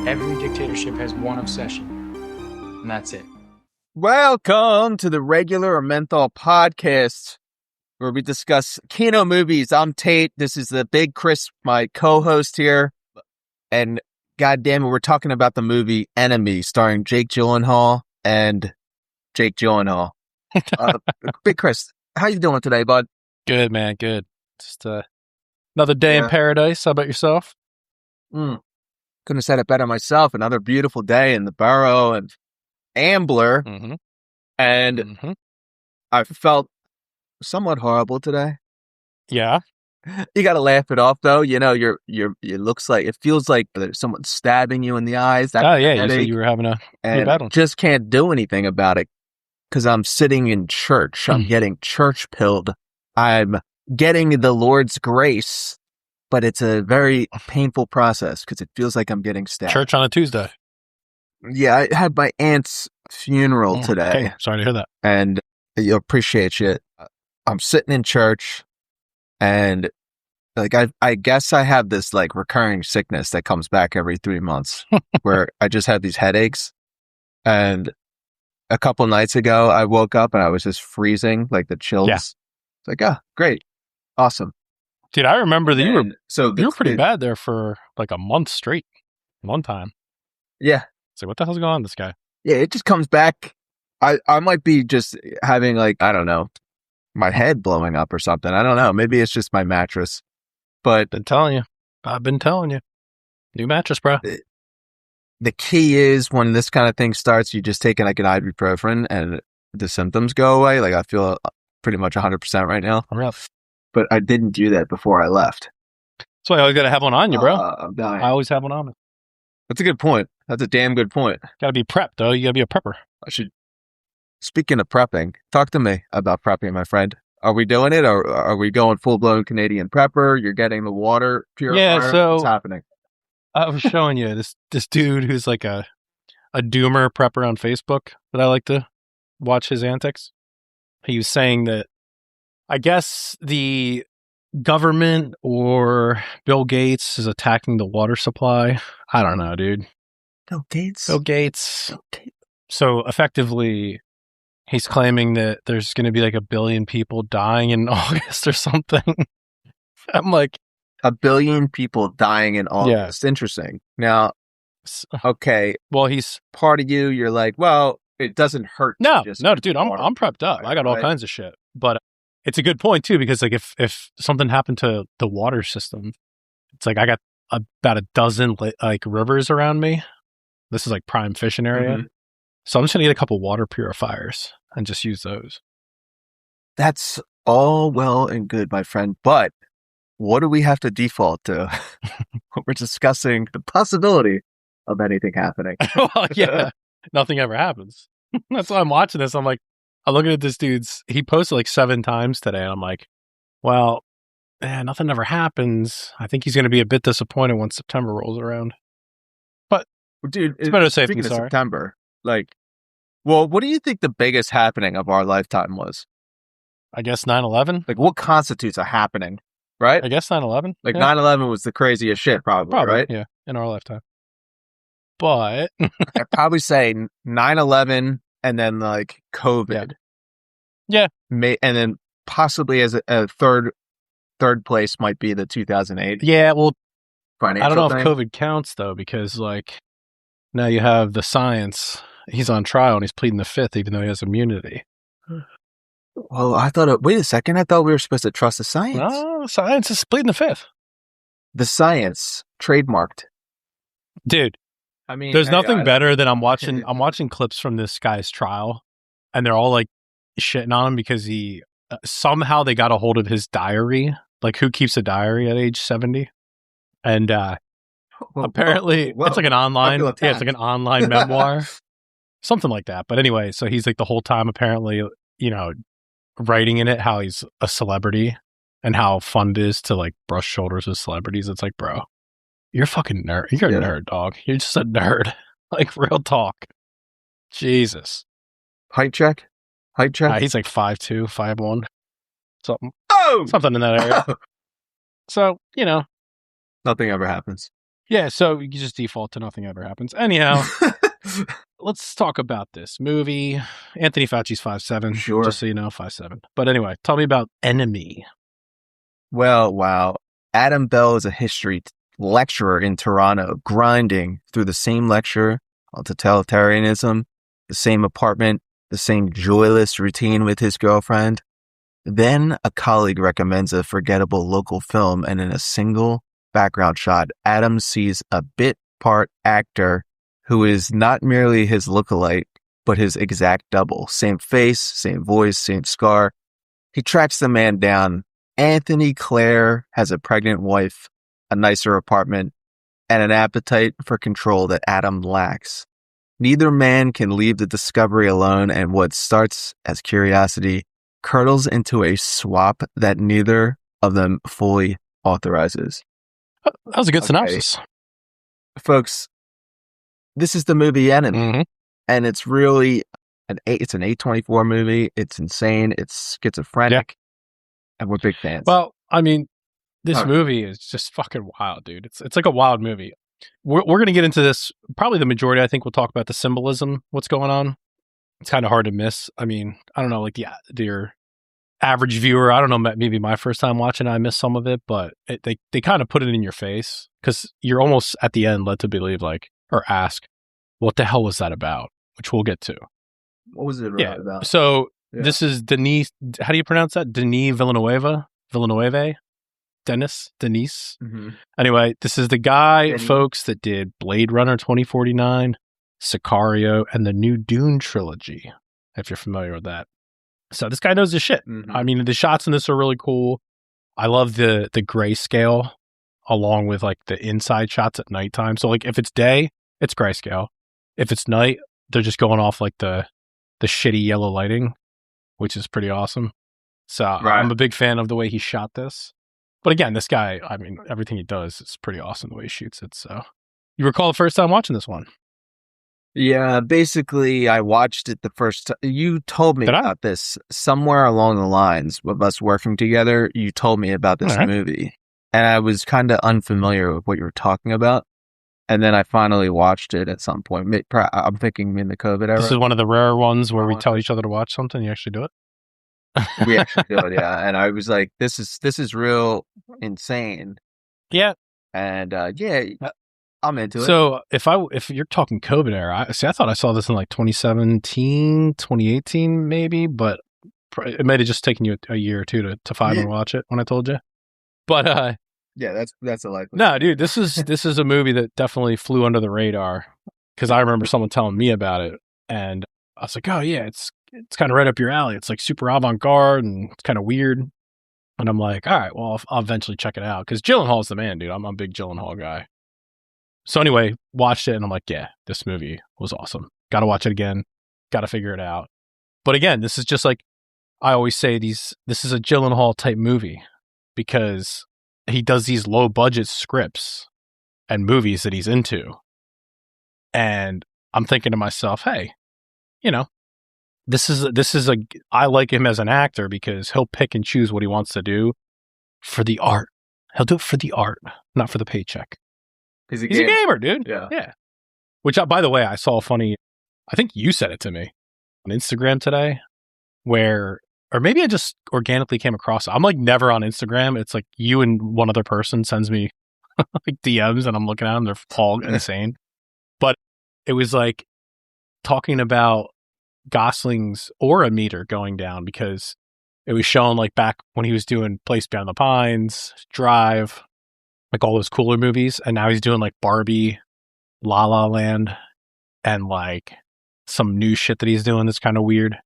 Every dictatorship has one obsession, and that's it. Welcome to the Regular or Menthol podcast, where we discuss Kino movies. I'm Tate. This is the Big Chris, my co-host here. And goddamn it, we're talking about the movie Enemy, starring Jake Gyllenhaal and Jake Gyllenhaal. Big Chris, how you doing today, bud? Good, man. Good. Just another day in paradise. How about yourself? Couldn't have said it better myself. Another beautiful day in the Borough and Ambler. Mm-hmm. And I felt somewhat horrible today. Yeah. You got to laugh it off, though. You know, it feels like there's someone stabbing you in the eyes. Oh, yeah. You said you were having a bad one. Just can't do anything about it because I'm sitting in church. I'm getting church pilled. I'm getting the Lord's grace, but it's a very painful process because it feels like I'm getting stabbed. Church on a Tuesday. Yeah, I had my aunt's funeral today. Okay. Sorry to hear that. And you appreciate it. I'm sitting in church, and like I guess I have this like recurring sickness that comes back every 3 months, where I just have these headaches. And a couple nights ago, I woke up and I was just freezing, like the chills. Yeah. It's like, oh, great, awesome. Dude, I remember that you were pretty bad there for like a month straight. One time. Yeah. It's like, what the hell's going on with this guy? Yeah, it just comes back. I might be just having like, I don't know, my head blowing up or something. I don't know. Maybe it's just my mattress. But I've been telling you. New mattress, bro. The key is when this kind of thing starts, you just take like an ibuprofen and the symptoms go away. Like I feel pretty much 100% right now. But I didn't do that before I left. That's why I always got to have one on you, bro. I'm dying. I always have one on me. That's a good point. That's a damn good point. Got to be prepped, though. You got to be a prepper. Speaking of prepping, talk to me about prepping, my friend. Are we doing it, or are we going full-blown Canadian prepper? You're getting the water purifier? Yeah, so what's happening? I was showing you this dude who's like a doomer prepper on Facebook that I like to watch his antics. He was saying that I guess the government or Bill Gates is attacking the water supply. I don't know, dude. Bill Gates. So effectively, he's claiming that there's going to be like 1 billion people dying in August or something. I'm like, 1 billion people dying in August. Yeah. Interesting. Now, okay. Well, he's part of you. You're like, well, it doesn't hurt. No, dude. I'm prepped up. I got all kinds of shit. But it's a good point too, because like if something happened to the water system, it's like I got about 12 like rivers around me. This is like prime fishing area. Mm-hmm. So I'm just going to get a couple water purifiers and just use those. That's all well and good, my friend. But what do we have to default to? We're discussing the possibility of anything happening. Well, yeah, nothing ever happens. That's why I'm watching this. I'm looking at this dude's, he posted like 7 times today. And I'm like, well, nothing ever happens. I think he's going to be a bit disappointed when September rolls around. But dude, it's better safe than sorry. September, like, well, what do you think the biggest happening of our lifetime was? I guess 9/11. Like, what constitutes a happening, right? I guess 9/11. Like, 9/11 was the craziest shit, probably, right? Yeah, in our lifetime. But I'd probably say 9/11 and then like COVID. Yeah. And then possibly as a third place might be the 2008. Yeah, well, financial I don't know thing. if COVID counts though, because like now you have the science. He's on trial and he's pleading the fifth, even though he has immunity. Well, I thought. Wait a second. I thought we were supposed to trust the science. No, science is pleading the fifth. The science trademarked, dude. I mean, there's nothing better than I'm watching clips from this guy's trial, and they're all like shitting on him because he somehow they got a hold of his diary. Like, who keeps a diary at age 70? And apparently, it's like an online. Yeah, it's like an online memoir, something like that. But anyway, so he's like the whole time apparently, writing in it how he's a celebrity and how fun it is to like brush shoulders with celebrities. It's like, bro, you're a fucking nerd. You're a nerd, dog. You're just a nerd. Like, real talk. Jesus. Height check? He's like 5'2", 5'1", something. Oh! Something in that area. So, Nothing ever happens. Yeah, so you just default to nothing ever happens. Anyhow, let's talk about this movie. Anthony Fauci's 5'7", Sure. just so you know, 5'7". But anyway, tell me about Enemy. Well, wow. Adam Bell is a history lecturer in Toronto, grinding through the same lecture on totalitarianism, the same apartment, the same joyless routine with his girlfriend. Then a colleague recommends a forgettable local film, and in a single background shot, Adam sees a bit part actor who is not merely his lookalike, but his exact double. Same face, same voice, same scar. He tracks the man down. Anthony Clare has a pregnant wife, a nicer apartment, and an appetite for control that Adam lacks. Neither man can leave the discovery alone, and what starts as curiosity curdles into a swap that neither of them fully authorizes. That was a good synopsis. Folks, this is the movie Enemy, Mm-hmm. and it's really it's an A24 movie. It's insane. It's schizophrenic, and we're big fans. Well, I mean, this movie is just fucking wild, dude. It's like a wild movie. We're going to get into this. Probably the majority, I think, we'll talk about the symbolism, what's going on. It's kind of hard to miss. I mean, I don't know, like your average viewer, I don't know, maybe my first time watching, I missed some of it, but they kind of put it in your face because you're almost at the end led to believe or ask, what the hell was that about? Which we'll get to. What was it about? So this is Denis, how do you pronounce that? Denis Villeneuve? Dennis? Mm-hmm. Anyway, this is the guy, folks, that did Blade Runner 2049, Sicario, and the new Dune trilogy, if you're familiar with that. So this guy knows his shit. Mm-hmm. I mean, the shots in this are really cool. I love the grayscale along with the inside shots at nighttime. So if it's day, it's grayscale. If it's night, they're just going off the shitty yellow lighting, which is pretty awesome. So I'm a big fan of the way he shot this. But again, this guy, I mean, everything he does is pretty awesome the way he shoots it. So you recall the first time watching this one? Yeah, basically, I watched it the first time. You told me about this somewhere along the lines of us working together. You told me about this movie, and I was kind of unfamiliar with what you were talking about. And then I finally watched it at some point. I'm thinking in the COVID era. This is one of the rare ones where we tell each other to watch something. You actually do it? We actually do it, yeah. And I was like, this is real insane. Yeah. And I'm into it. So if you're talking COVID era, I thought I saw this in 2017, 2018 maybe, but it might have just taken you a year or two to finally watch it when I told you. But yeah, that's a likely. No, dude, this is a movie that definitely flew under the radar because I remember someone telling me about it, and I was like, oh yeah, it's kind of right up your alley. It's super avant-garde and it's kind of weird. And I'm like, all right, well, I'll eventually check it out because Gyllenhaal's the man, dude. I'm a big Gyllenhaal guy. So anyway, watched it and I'm like, yeah, this movie was awesome. Got to watch it again. Got to figure it out. But again, this is just I always say, this is a Gyllenhaal type movie because he does these low budget scripts and movies that he's into. And I'm thinking to myself, hey, I like him as an actor because he'll pick and choose what he wants to do for the art. He'll do it for the art, not for the paycheck. He's a gamer, dude. Yeah. Which, by the way, I saw I think you said it to me on Instagram today, or maybe I just organically came across it. I'm never on Instagram. It's you and one other person sends me DMs and I'm looking at them. They're all insane. But it was talking about Gosling's aura meter going down because it was shown back when he was doing Place Beyond the Pines, Drive, all those cooler movies, and now he's doing Barbie, La La Land, and some new shit that he's doing that's kind of weird,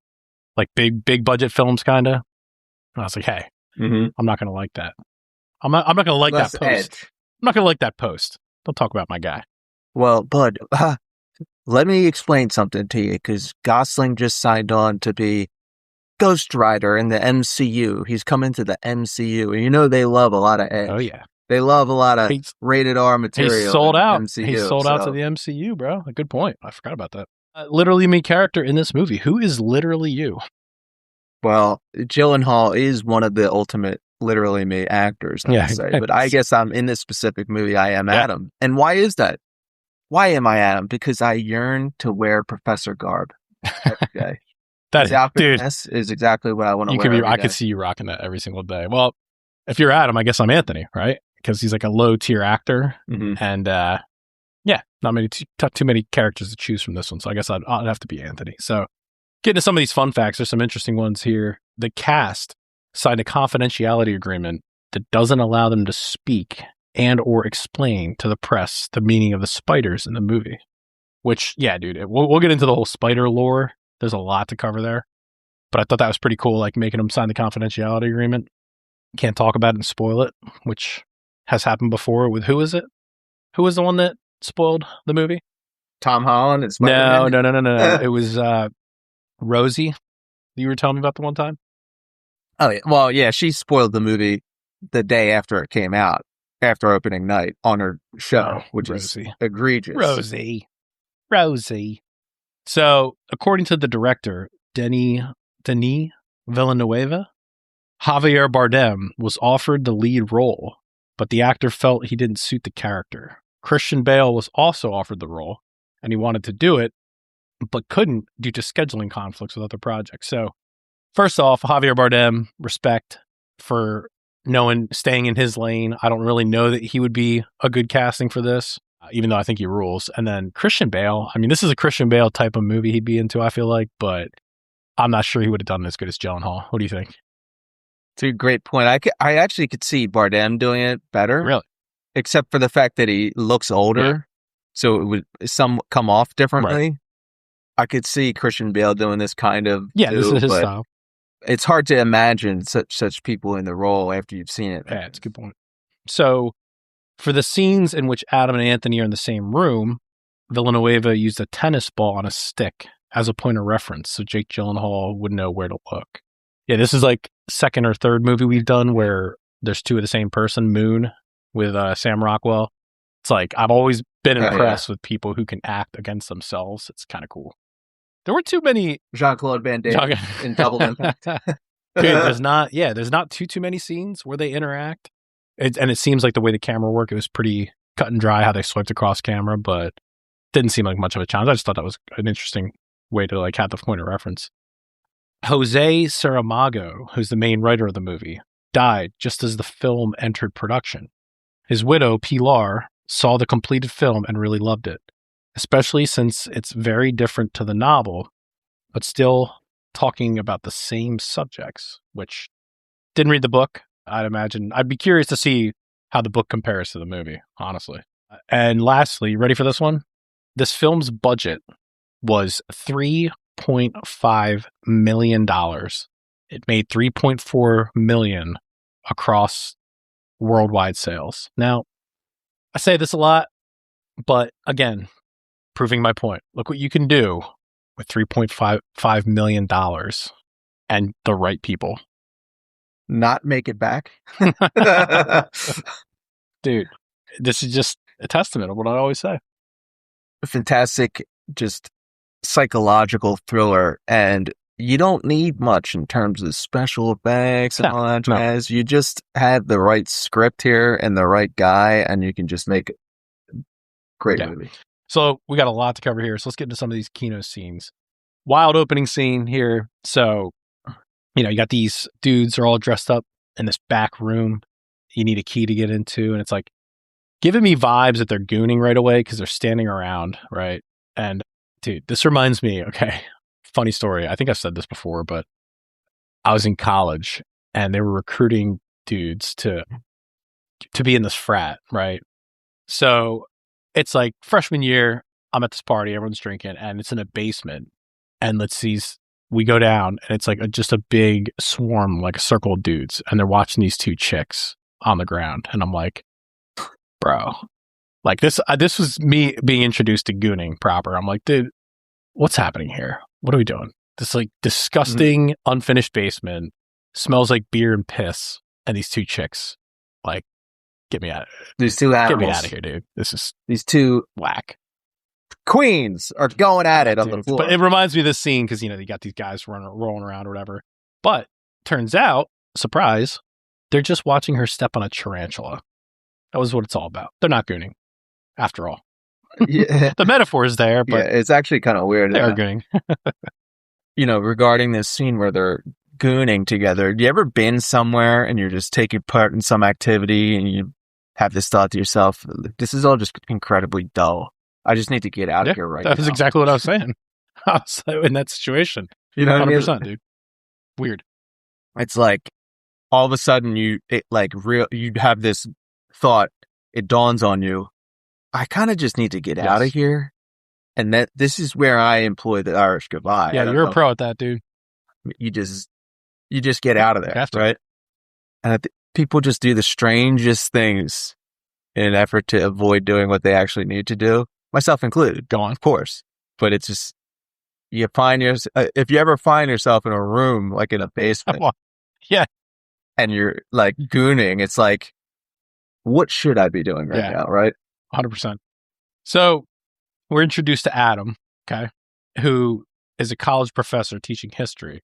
big budget films kind of. And I was like, hey, I'm not gonna like that. I'm not gonna like that post. Edge. I'm not gonna like that post. Don't talk about my guy. Well, bud, let me explain something to you because Gosling just signed on to be Ghost Rider in the MCU. He's coming to the MCU, and they love a lot of edge. Oh yeah. They love a lot of rated R material. He's sold out. MCU, he's sold out to the MCU, bro. A good point. I forgot about that. Literally main character in this movie. Who is literally you? Well, Gyllenhaal is one of the ultimate literally made actors, I Yeah. would say. But I guess I'm in this specific movie, I am Adam. And why is that? Why am I Adam? Because I yearn to wear professor garb every day. That This outfit dude, is exactly what I want to wear. I could see you rocking that every single day. Well, if you're Adam, I guess I'm Anthony, right? Because he's like a low tier actor, and not too many characters to choose from this one. So I guess I'd have to be Anthony. So getting to some of these fun facts, there's some interesting ones here. The cast signed a confidentiality agreement that doesn't allow them to speak and or explain to the press the meaning of the spiders in the movie. Which, yeah, dude, we'll get into the whole spider lore. There's a lot to cover there. But I thought that was pretty cool, like making them sign the confidentiality agreement. Can't talk about it and spoil it, which has happened before with, who is it? Who was the one that spoiled the movie? Tom Holland and No. Spider-Man? It was Rosie. You were telling me about the one time? Oh, yeah. Well, yeah, she spoiled the movie the day after it came out, after opening night on her show, which Rosie. is egregious. Rosie. So, according to the director, Denis Villeneuve, Javier Bardem was offered the lead role, but the actor felt he didn't suit the character. Christian Bale was also offered the role, and he wanted to do it, but couldn't due to scheduling conflicts with other projects. So, first off, Javier Bardem, respect for staying in his lane. I don't really know that he would be a good casting for this, even though I think he rules. And then Christian Bale, I mean, this is a Christian Bale type of movie he'd be into, I feel like, but I'm not sure he would have done as good as Gyllenhaal. What do you think? It's a great point. I actually could see Bardem doing it better. Really? Except for the fact that he looks older, so it would come off differently. Right. I could see Christian Bale doing this kind of this is his style. It's hard to imagine such people in the role after you've seen it. Yeah, it's a good point. So, for the scenes in which Adam and Anthony are in the same room, Villanueva used a tennis ball on a stick as a point of reference, so Jake Gyllenhaal would know where to look. Yeah, this is like second or third movie we've done where there's two of the same person, Moon, with Sam Rockwell. It's like, I've always been impressed with people who can act against themselves. It's kind of cool. There were too many Jean-Claude Van Damme in Double Impact. Dude, there's not too many scenes where they interact. And it seems like the way the camera worked, it was pretty cut and dry how they swiped across camera, but didn't seem like much of a challenge. I just thought that was an interesting way to like have the point of reference. Jose Saramago, who's the main writer of the movie, died just as the film entered production. His widow, Pilar, saw the completed film and really loved it, especially since it's very different to the novel, but still talking about the same subjects, which didn't read the book. I'd be curious to see how the book compares to the movie, honestly. And lastly, ready for this one? This film's budget was $3.5 million. It made $3.4 million across worldwide sales. Now, I say this a lot, but again, proving my point. Look what you can do with $3.5 million and the right people. Not make it back. Dude, this is just a testament of what I always say. Fantastic, just psychological thriller, and you don't need much in terms of special effects and all that jazz. You just have the right script here and the right guy, and you can just make a great movie. So we got a lot to cover here. So let's get into some of these Kino scenes. Wild opening scene here. So, you got these dudes are all dressed up in this back room. You need a key to get into, and it's like giving me vibes that they're gooning right away because they're standing around, right? And dude, this reminds me, funny story. I think I've said this before, but I was in college and they were recruiting dudes to be in this frat, right? So it's like freshman year, I'm at this party, everyone's drinking, and it's in a basement. And we go down and it's like just a big swarm, like a circle of dudes, and they're watching these two chicks on the ground. And I'm like, bro, like this was me being introduced to gooning proper. I'm like, dude, what's happening here? What are we doing? This like disgusting, unfinished basement smells like beer and piss, and these two chicks, like, get me out of here. These two animals. Get me out of here, dude. These two whack queens are going at it on the floor. But it reminds me of this scene because, you got these guys rolling around or whatever. But turns out, surprise, They're just watching her step on a tarantula. That was what it's all about. They're not gooning, after all. Yeah. The metaphor is there, but it's actually kind of weird. they are gooning. Regarding this scene where they're gooning together, you ever been somewhere and you're just taking part in some activity and you have this thought to yourself, this is all just incredibly dull. I just need to get out of here right now. That was exactly what I was saying. I was in that situation. You know what 100%, I mean? dude. Weird. It's like all of a sudden you have this thought, it dawns on you, I kind of just need to get out of here. And this is where I employ the Irish goodbye. Yeah, you're a pro at that, dude. You just get out of there, to. right? And people just do the strangest things in an effort to avoid doing what they actually need to do, myself included. Go on. Of course. But it's just, if you ever find yourself in a room, like in a basement, yeah, and you're like gooning, it's like, what should I be doing right now, right? 100%. So we're introduced to Adam, okay, who is a college professor teaching history.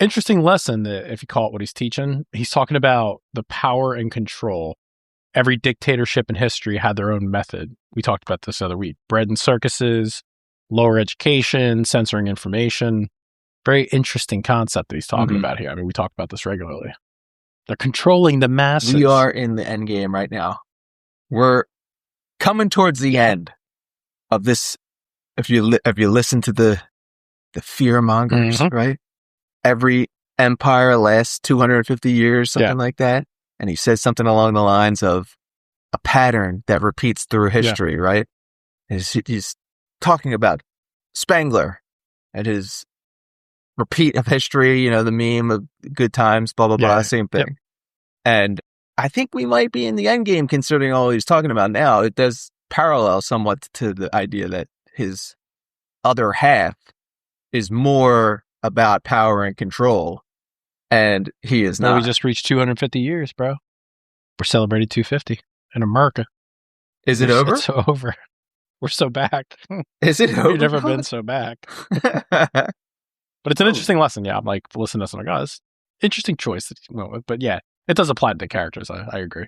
Interesting lesson that, if you call it what he's teaching, he's talking about the power and control. Every dictatorship in history had their own method. We talked about this the other week. Bread and circuses, lower education, censoring information. Very interesting concept that he's talking about here. I mean, we talk about this regularly. They're controlling the masses. We are in the endgame right now. We're coming towards the end of this. If you listen to the fear mongers, right? Every empire lasts 250 years, something like that. And he says something along the lines of a pattern that repeats through history, right? He's talking about Spengler and his repeat of history, the meme of good times, blah, blah, blah, same thing. Yep. And I think we might be in the end game considering all he's talking about now. It does parallel somewhat to the idea that his other half is more about power and control, and he is not. We just reached 250 years, bro. We're celebrating 250 in America. Is it over? It's over. We're so back. Is it over? We've never been so back. But it's an interesting lesson. Yeah, I'm like, listening to this, I'm like, oh, that's interesting choice that you went with. But yeah, it does apply to the characters. I agree.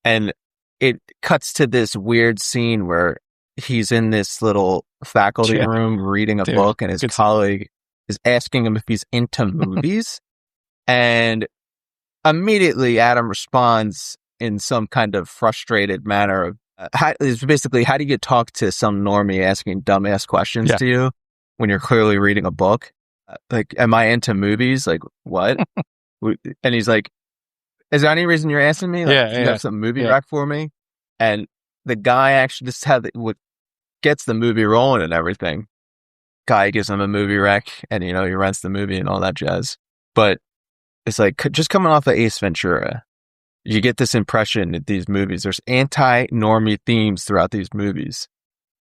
And it cuts to this weird scene where he's in this little faculty room reading a book, and his colleague is asking him if he's into movies. And immediately Adam responds in some kind of frustrated manner of, it's basically, how do you talk to some normie asking dumbass questions to you when you're clearly reading a book? Like, am I into movies? Like, what? And he's like, is there any reason you're asking me? Like, do you have some movie rec for me? And the guy actually just what gets the movie rolling and everything. Guy gives him a movie rec, and he rents the movie and all that jazz. But it's like, just coming off of Ace Ventura, you get this impression that these movies, there's anti-normie themes throughout these movies.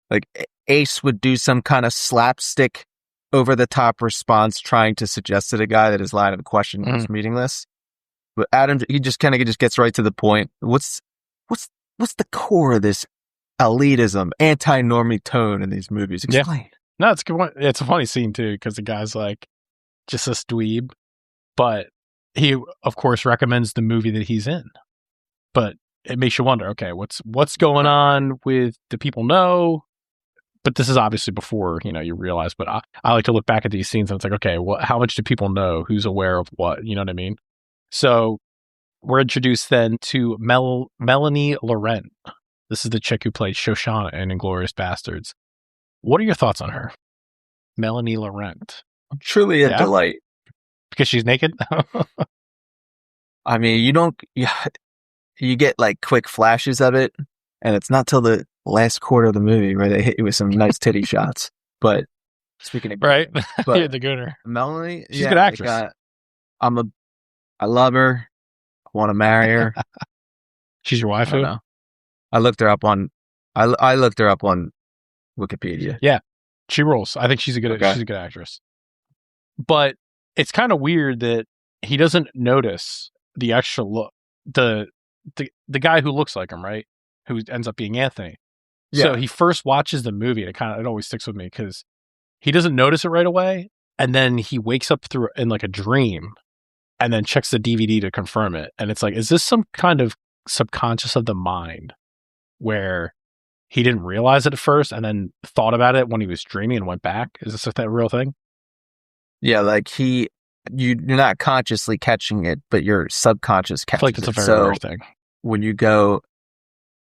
Like, Ace would do some kind of slapstick, over-the-top response trying to suggest to the guy that his line of question is meaningless. But Adam, he just kind of gets right to the point. What's the core of this elitism, anti-normie tone in these movies? Explain. Yeah. No, it's a good one. It's a funny scene too, because the guy's like just a dweeb, but he of course recommends the movie that he's in. But it makes you wonder, okay, what's going on with, do people know? But this is obviously before, you realize, but I like to look back at these scenes and it's like, okay, how much do people know? Who's aware of what? You know what I mean? So we're introduced then to Mélanie Laurent. This is the chick who played Shoshana in Inglourious Bastards. What are your thoughts on her? Mélanie Laurent. Truly a delight. Because she's naked? I mean, you get like quick flashes of it, and it's not till the last quarter of the movie where they hit you with some nice titty shots. But speaking of right, you're the gooner. Melanie, she's a good actress. I love her. I want to marry her. She's your wife? I looked her up on. I looked her up on Wikipedia. Yeah, she rolls. I think she's a good actress. But it's kind of weird that he doesn't notice the extra look. The guy who looks like him, right? Who ends up being Anthony. Yeah. So he first watches the movie, and it always sticks with me because he doesn't notice it right away, and then he wakes up in like a dream, and then checks the DVD to confirm it. And it's like, is this some kind of subconscious of the mind where he didn't realize it at first and then thought about it when he was dreaming and went back? Is this a real thing? Yeah, like you're not consciously catching it, but your subconscious catches I feel like it's a it. very So rare thing. when you go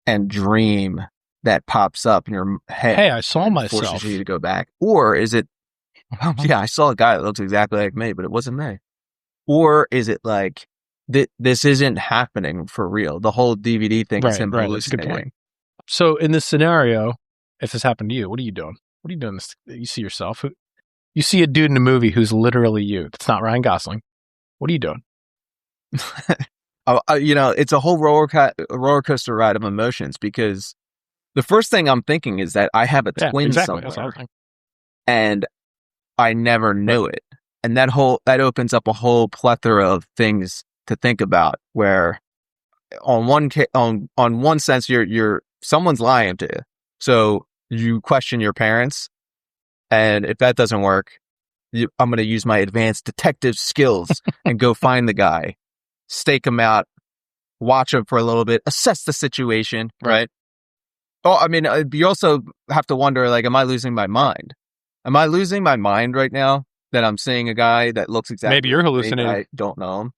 and dream, that pops up in your head. Hey, I saw and myself. forces you to go back. Or is it, oh, yeah, I saw a guy that looks exactly like me, but it wasn't me. Or is it like, this isn't happening for real? The whole DVD thing is him Right. That's a good hallucinating. point. So in this scenario, if this happened to you, what are you doing? What are you doing? You see yourself. You see a dude in a movie who's literally you. It's not Ryan Gosling. What are you doing? It's a whole roller coaster ride of emotions, because the first thing I'm thinking is that I have a twin That's what I was somewhere, thinking. and I never knew it. And that opens up a whole plethora of things to think about, where on one sense, you're someone's lying to you. So you question your parents, and if that doesn't work, I'm going to use my advanced detective skills and go find the guy, stake him out, watch him for a little bit, assess the situation, right? Oh, I mean, you also have to wonder, like, am I losing my mind? Am I losing my mind right now that I'm seeing a guy that looks exactly Maybe you're hallucinating. I don't know him.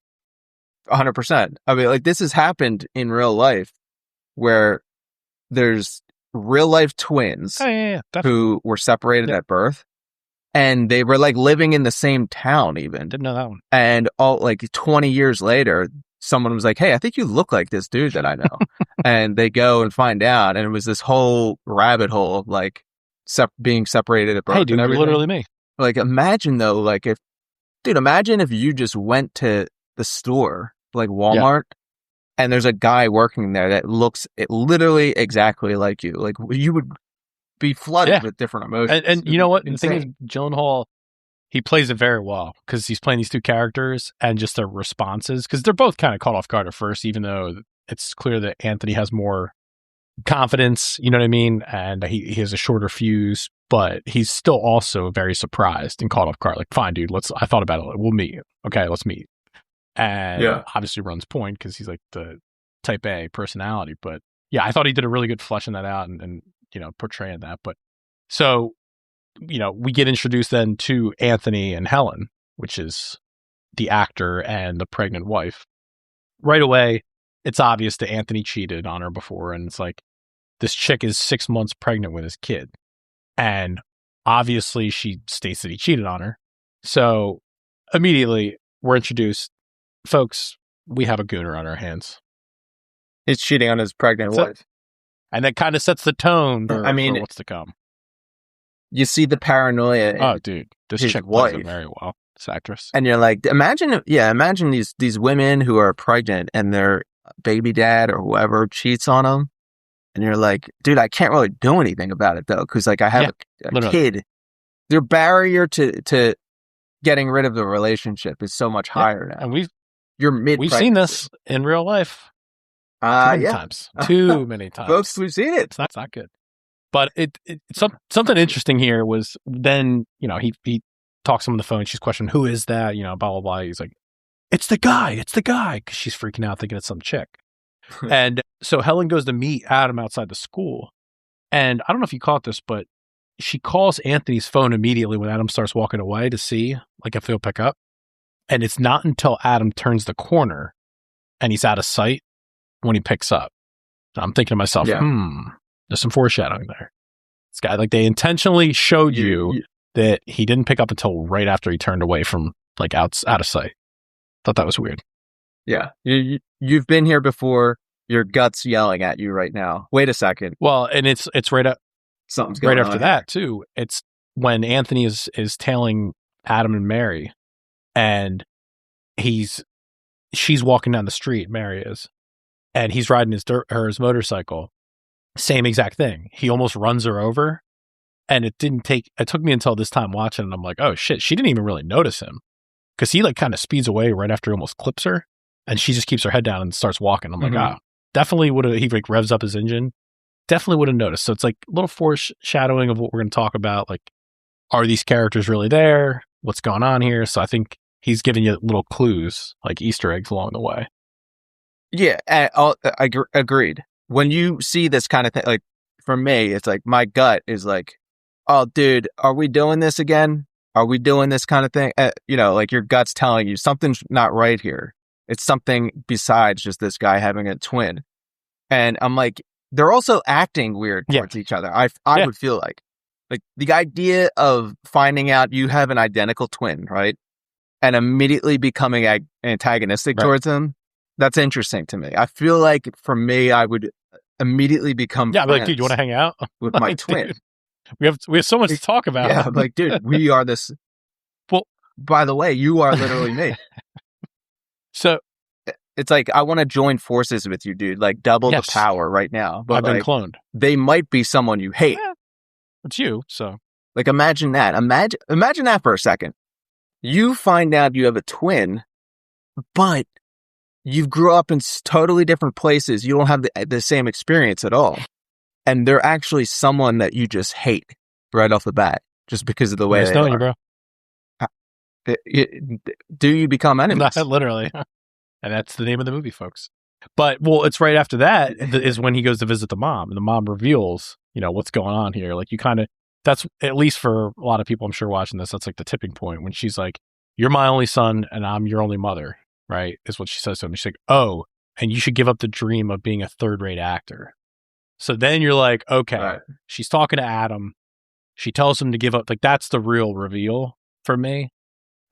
100%. I mean, like, this has happened in real life, where there's real life twins who were separated at birth, and they were like living in the same town even. Didn't know that one. And all like 20 years later, someone was like, hey, I think you look like this dude that I know. And they go and find out, and it was this whole rabbit hole of like being separated at birth. Hey, dude, you're literally me. Like, imagine though, like imagine if you just went to the store, like Walmart, and there's a guy working there that looks literally exactly like you. Like, you would be flooded with different emotions. And you know what? Insane. The thing is, Gyllenhaal, he plays it very well, because he's playing these two characters and just their responses, because they're both kind of caught off guard at first, even though it's clear that Anthony has more confidence, you know what I mean? And he has a shorter fuse, but he's still also very surprised and caught off guard. Like, fine, dude, I thought about it. We'll meet. Okay, let's meet. And obviously runs point, because he's like the type A personality. But yeah, I thought he did a really good fleshing that out and portraying that. But so, we get introduced then to Anthony and Helen, which is the actor and the pregnant wife. Right away, it's obvious that Anthony cheated on her before, and it's like, this chick is 6 months pregnant with his kid. And obviously she states that he cheated on her. So immediately we're introduced, folks, we have a gooner on our hands. He's cheating on his pregnant wife. And that kind of sets the tone for what's to come. You see the paranoia. Oh, dude, this chick plays it very well. This actress. And you're like, imagine these women who are pregnant and their baby dad or whoever cheats on them. And you're like, dude, I can't really do anything about it, though, because like I have a kid. Their barrier to getting rid of the relationship is so much higher now. And we've seen this in real life. Too many times. Folks, we've seen it. It's not good. But something interesting here was then, he talks to him on the phone. She's questioning, who is that? Blah, blah, blah. He's like, it's the guy. Because she's freaking out thinking it's some chick. And so Helen goes to meet Adam outside the school. And I don't know if you caught this, but she calls Anthony's phone immediately when Adam starts walking away to see like if he'll pick up. And it's not until Adam turns the corner and he's out of sight when he picks up. So I'm thinking to myself, there's some foreshadowing there. This guy, like, they intentionally showed you that he didn't pick up until right after he turned away from like out of sight. Thought that was weird. Yeah. You've been here before. Your gut's yelling at you right now. Wait a second. Well, and it's right up. Something's going right after that too. It's when Anthony is tailing Adam and Mary, and she's walking down the street. Mary is, and he's riding his motorcycle. Same exact thing. He almost runs her over, and it took me until this time watching, and I'm like, oh shit, she didn't even really notice him, because he like kind of speeds away right after he almost clips her, and she just keeps her head down and starts walking. I'm like, definitely would have. He like revs up his engine. Definitely would have noticed. So it's like a little foreshadowing of what we're going to talk about. Like, are these characters really there? What's going on here? So I think he's giving you little clues, like Easter eggs along the way. Yeah, agreed. When you see this kind of thing, like for me, it's like my gut is like, oh, dude, are we doing this again? Are we doing this kind of thing? Like your gut's telling you something's not right here. It's something besides just this guy having a twin. And I'm like, they're also acting weird towards each other. I would feel like the idea of finding out you have an identical twin, right? And immediately becoming antagonistic towards him. That's interesting to me. I feel like for me, I would immediately become friends like, dude, you want to hang out with my twin? Dude, we have so much to talk about. Yeah, I'm like, dude, we are this. Well, by the way, you are literally me. So it's like I want to join forces with you, dude. Like double the power right now. But I've been cloned. They might be someone you hate. Yeah, it's you. So like, imagine that. Imagine that for a second. You find out you have a twin, but you grew up in totally different places. You don't have the same experience at all. And they're actually someone that you just hate right off the bat, just because of the way they are. You, bro. Do you become enemies? Not literally. And that's the name of the movie, folks. But, it's right after that is when he goes to visit the mom. And the mom reveals, what's going on here. Like, you kind of, that's, at least for a lot of people, I'm sure, watching this, that's like the tipping point. When she's like, you're my only son and I'm your only mother, right? Is what she says to him. She's like, oh, and you should give up the dream of being a third-rate actor. So then you're like, okay, she's talking to Adam. She tells him to give up. Like, that's the real reveal for me.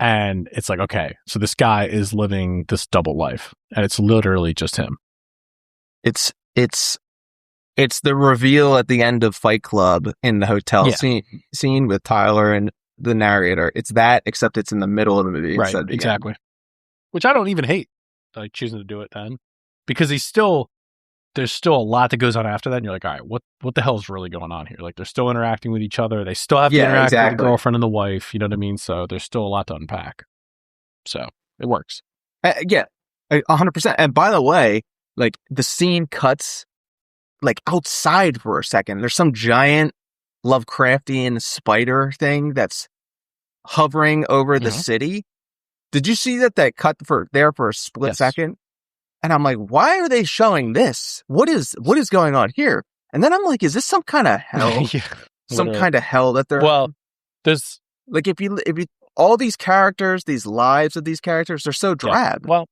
And it's like, okay, so this guy is living this double life, and it's literally just him. It's the reveal at the end of Fight Club in the hotel scene with Tyler and the narrator. It's that, except it's in the middle of the movie. Right, exactly. Which I don't even hate, like choosing to do it then, because there's still a lot that goes on after that, and you're like, all right, what the hell's really going on here? Like, they're still interacting with each other. They still have to interact with the girlfriend and the wife. You know what I mean? So there's still a lot to unpack. So it works. 100%. And by the way, like the scene cuts like outside for a second. There's some giant Lovecraftian spider thing that's hovering over the city. Did you see that cut for a split second? And I'm like, why are they showing this? What is going on here? And then I'm like, is this some kind of hell? Some kind of hell that they're... Well, there's... Like, if you all these characters, these lives of these characters, they're so drab. Well,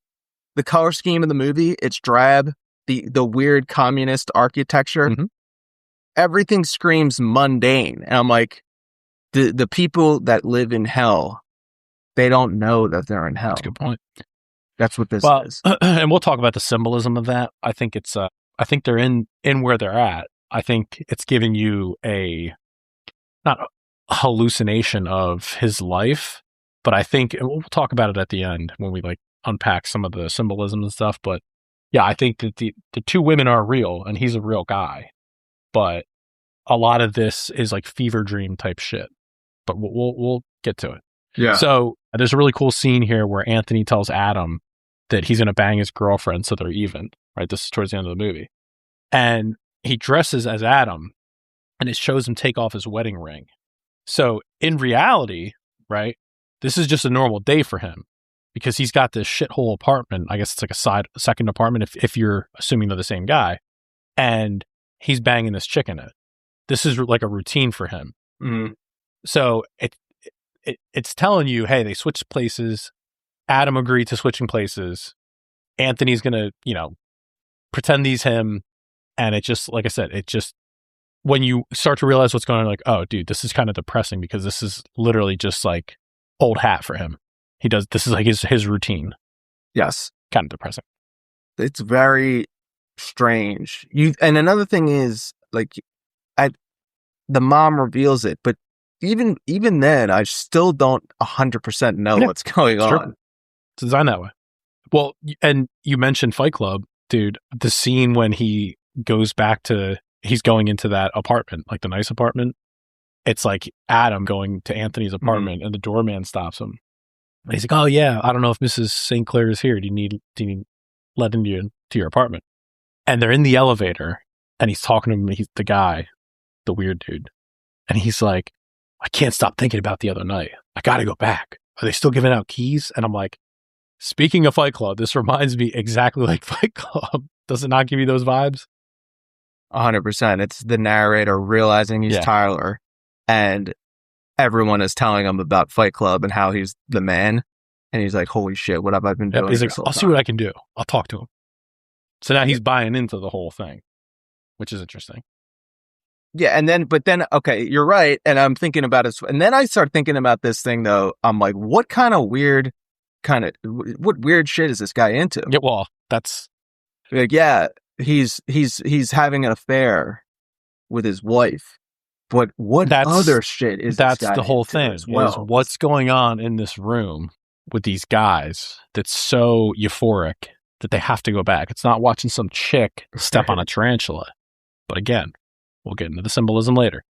the color scheme of the movie, it's drab. The weird communist architecture. Everything screams mundane. And I'm like, the people that live in hell, they don't know that they're in hell. That's a good point. That's what this is. And we'll talk about the symbolism of that. I think it's I think they're in where they're at. I think it's giving you not a hallucination of his life, but I think we'll talk about it at the end when we like unpack some of the symbolism and stuff. But yeah, I think that the two women are real and he's a real guy, but a lot of this is like fever dream type shit, but we'll get to it. Yeah. So there's a really cool scene here where Anthony tells Adam that he's going to bang his girlfriend so they're even, right? This is towards the end of the movie. And he dresses as Adam and it shows him take off his wedding ring. So in reality, right, this is just a normal day for him because he's got this shithole apartment. I guess it's like a second apartment if you're assuming they're the same guy. And he's banging this chick in it. This is like a routine for him. Mm-hmm. So it's telling you, hey, they switched places. Adam agreed to switching places. Anthony's going to, pretend he's him. And it just, like I said, when you start to realize what's going on, like, oh, dude, this is kind of depressing because this is literally just like old hat for him. This is like his routine. Yes. Kind of depressing. It's very strange. And another thing is, like, the mom reveals it, but even then, I still don't 100% know what's going on. True. It's designed that way. Well, and you mentioned Fight Club, dude. The scene when he's going into that apartment, like the nice apartment. It's like Adam going to Anthony's apartment, and the doorman stops him. And he's like, "Oh yeah, I don't know if Mrs. St. Clair is here. Do you need let into your apartment?" And they're in the elevator, and he's talking to him. He's the guy, the weird dude, and he's like, "I can't stop thinking about the other night. I got to go back. are they still giving out keys? And I'm like, speaking of Fight Club, this reminds me exactly like Fight Club. Does it not give you those vibes? 100%. It's the narrator realizing he's Tyler, and everyone is telling him about Fight Club and how he's the man. And he's like, holy shit, what have I been doing? He's like, I'll see what I can do. I'll talk to him. So now he's buying into the whole thing, which is interesting. Yeah, but then, okay, you're right. And I'm thinking about it. And then I start thinking about this thing, though. I'm like, what weird shit is this guy into? Yeah, well, that's... Like, yeah, he's having an affair with his wife. But what other shit is this guy That's the whole into thing, as well? is what's going on in this room with these guys that's so euphoric that they have to go back. It's not watching some chick step on a tarantula. But again, we'll get into the symbolism later.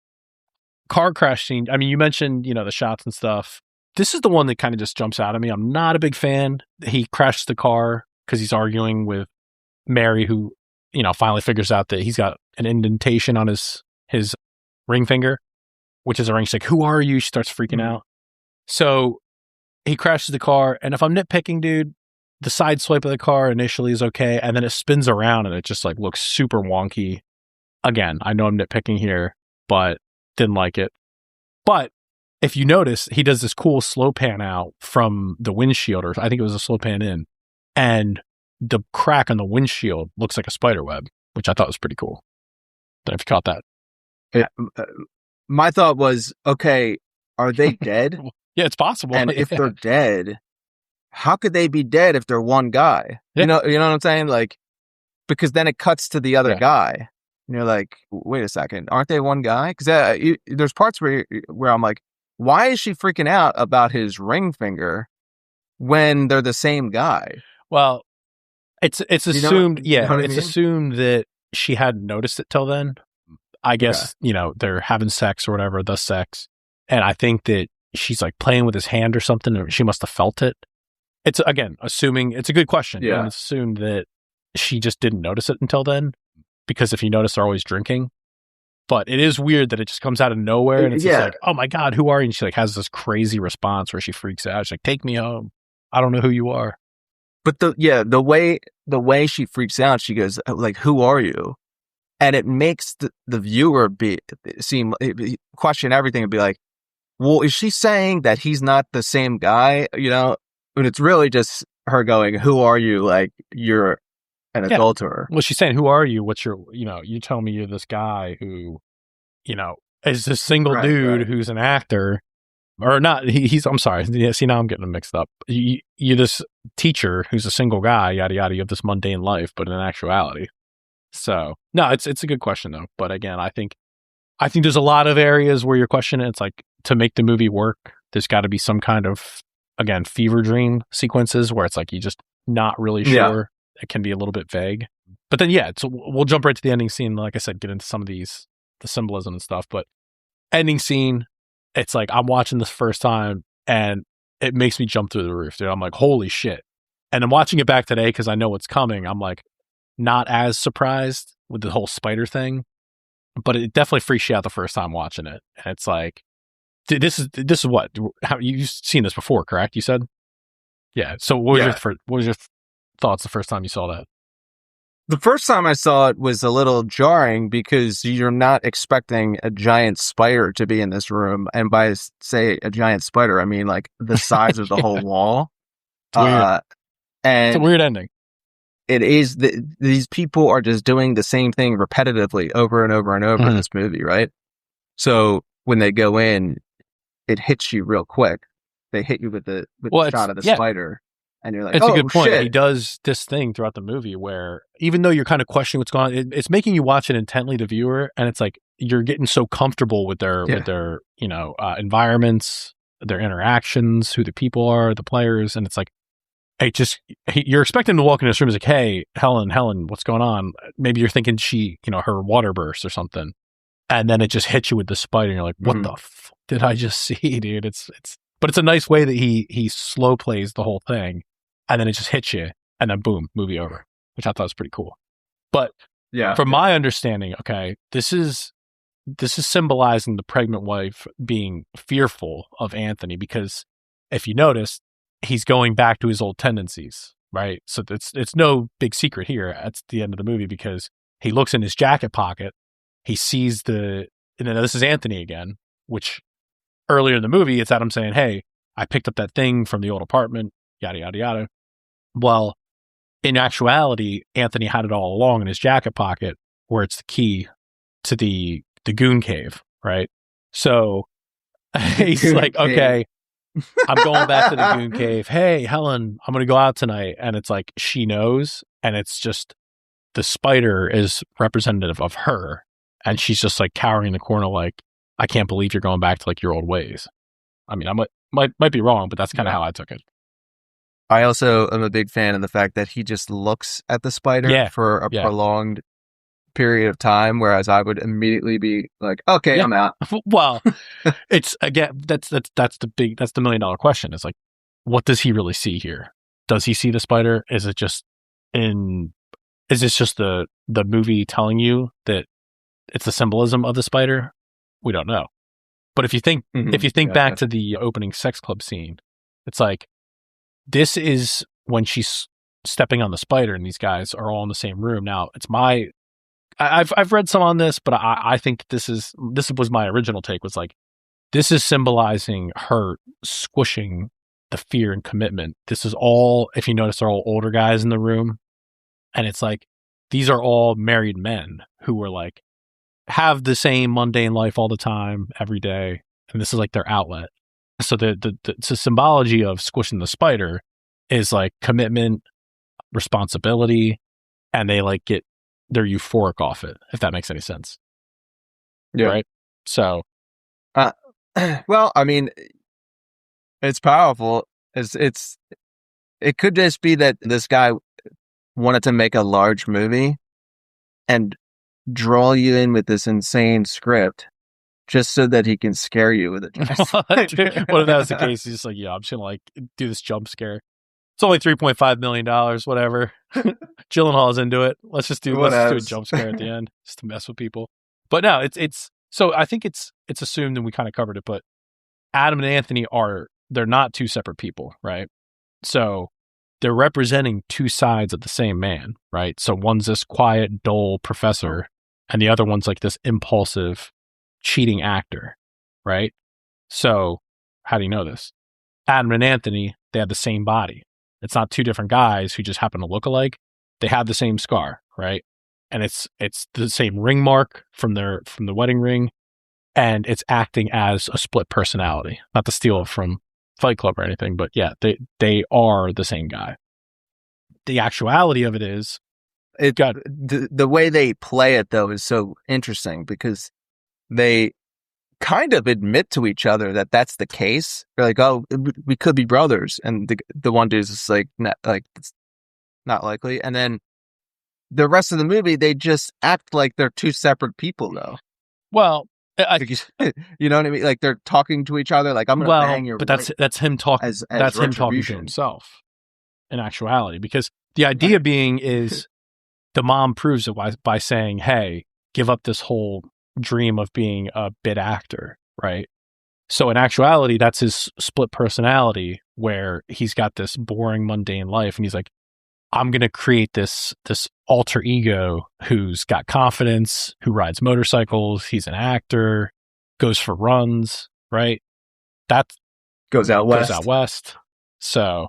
Car crash scene. I mean, you mentioned, the shots and stuff. This is the one that kind of just jumps out at me. I'm not a big fan. He crashes the car because he's arguing with Mary, who, finally figures out that he's got an indentation on his ring finger, which is a ring. She's like, who are you? She starts freaking out. So he crashes the car. And if I'm nitpicking, dude, the side swipe of the car initially is okay. And then it spins around and it just like looks super wonky. Again, I know I'm nitpicking here, but didn't like it. But if you notice, he does this cool slow pan out from the windshield, or I think it was a slow pan in, and the crack on the windshield looks like a spider web, which I thought was pretty cool. Don't know if you caught that. My thought was, okay, are they dead? Yeah, it's possible. And if they're dead, how could they be dead if they're one guy? Yeah. You know what I'm saying? Like, because then it cuts to the other guy. And you're like, wait a second, aren't they one guy? Because there's parts where I'm like, why is she freaking out about his ring finger when they're the same guy? Well, it's assumed, it's assumed that she hadn't noticed it till then. I guess, they're having sex or whatever, the sex. And I think that she's like playing with his hand or something, or she must have felt it. It's, again, assuming, it's a good question. Yeah. It's assumed that she just didn't notice it until then, because if you notice, they're always drinking. But it is weird that it just comes out of nowhere, and it's just like, oh my God, who are you? And she like has this crazy response where she freaks out. She's like, take me home. I don't know who you are. But the way she freaks out, she goes like, who are you? And it makes the viewer question everything and be like, well, is she saying that he's not the same guy? And it's really just her going, who are you? Like, you're an adulterer. Well, she's saying, who are you? What's your, you tell me you're this guy who, is this single dude who's an actor, or not. I'm sorry. Yeah, see, now I'm getting them mixed up. You're this teacher who's a single guy, yada, yada. You have this mundane life, but in actuality. So no, it's a good question though. But again, I think there's a lot of areas where you're questioning. It's like, to make the movie work, there's got to be some kind of, again, fever dream sequences where it's like, you just not really sure. Yeah. It can be a little bit vague. But then, so we'll jump right to the ending scene. Like I said, get into some of the symbolism and stuff. But ending scene, it's like, I'm watching this first time and it makes me jump through the roof, dude. I'm like, holy shit. And I'm watching it back today because I know what's coming. I'm like, not as surprised with the whole spider thing, but it definitely freaks you out the first time watching it. And it's like, this is what, how you've seen this before, correct? You said? Yeah. So what was your thoughts the first time you saw that? The first time I saw it was a little jarring because you're not expecting a giant spider to be in this room. And by say a giant spider, I mean like the size of the whole wall. It's weird. And it's a weird ending. It is these people are just doing the same thing repetitively over and over and over in this movie, right? So when they go in, it hits you real quick. They hit you with the shot of the spider. And you're like, it's a good point. Shit. He does this thing throughout the movie where even though you're kind of questioning what's going on, it's making you watch it intently, the viewer, and it's like you're getting so comfortable with their environments, their interactions, who the people are, the players, and it's like, you're expecting him to walk in this room. It's like, hey, Helen, what's going on? Maybe you're thinking she, her water burst or something, and then it just hits you with the spider, and you're like, what the fuck did I just see, dude? But it's a nice way that he slow plays the whole thing, and then it just hits you, and then boom, movie over, which I thought was pretty cool. But from my understanding, okay, this is symbolizing the pregnant wife being fearful of Anthony because if you notice, he's going back to his old tendencies, right? So it's no big secret here at the end of the movie, because he looks in his jacket pocket, he sees and then this is Anthony again, which earlier in the movie, it's Adam saying, hey, I picked up that thing from the old apartment, yada, yada, yada. Well, in actuality, Anthony had it all along in his jacket pocket, where it's the key to the goon cave, right? So he's like, okay, I'm going back to the goon cave. Hey, Helen, I'm going to go out tonight. And it's like, she knows. And it's just, the spider is representative of her. And she's just like cowering in the corner, like, I can't believe you're going back to like your old ways. I mean, I might be wrong, but that's kind of how I took it. I also am a big fan of the fact that he just looks at the spider for a prolonged period of time, whereas I would immediately be like, okay, I'm out. Well, it's again, that's the $1 million question. It's like, what does he really see here? Does he see the spider? Is this just the movie telling you that it's the symbolism of the spider? We don't know. But if you think back to the opening sex club scene, it's like, this is when she's stepping on the spider and these guys are all in the same room. Now, I've read some on this, but I think this was my original take, was like, this is symbolizing her squishing the fear and commitment. This is all, if you notice, they're all older guys in the room. And it's like, these are all married men who were like, have the same mundane life all the time, every day. And this is like their outlet. So the symbology of squishing the spider is like commitment, responsibility, and they're euphoric off it, if that makes any sense. Yeah. Right? So. Well, I mean, it's powerful. It could just be that this guy wanted to make a large movie and draw you in with this insane script just so that he can scare you with it. What if that was the case? He's just like, I'm just going to like do this jump scare. It's only $3.5 million, whatever. Gyllenhaal's into it. Let's just do a jump scare at the end just to mess with people. But no, it's so I think it's assumed, and we kind of covered it, but Adam and Anthony they're not two separate people, right? So they're representing two sides of the same man, right? So one's this quiet, dull professor, and the other one's like this impulsive, cheating actor, right? So how do you know this? Adam and Anthony, they have the same body. It's not two different guys who just happen to look alike. They have the same scar, right? And it's the same ring mark from the wedding ring, and it's acting as a split personality. Not to steal from Fight Club or anything, but yeah, they are the same guy. The actuality of it is, the way they play it though is so interesting, because they kind of admit to each other that that's the case. They're like, oh, we could be brothers, and the one dude's just like, it's not likely. And then the rest of the movie, they just act like they're two separate people, though. Well, you know what I mean? Like they're talking to each other, like, I'm gonna bang your. But that's him talking. That's him talking to himself. In actuality, because the idea being is the mom proves it by saying, "Hey, give up this whole dream of being a bit actor," right? So in actuality, that's his split personality, where he's got this boring, mundane life, and he's like, I'm going to create this alter ego who's got confidence, who rides motorcycles, he's an actor, goes for runs, right? That goes out west. So,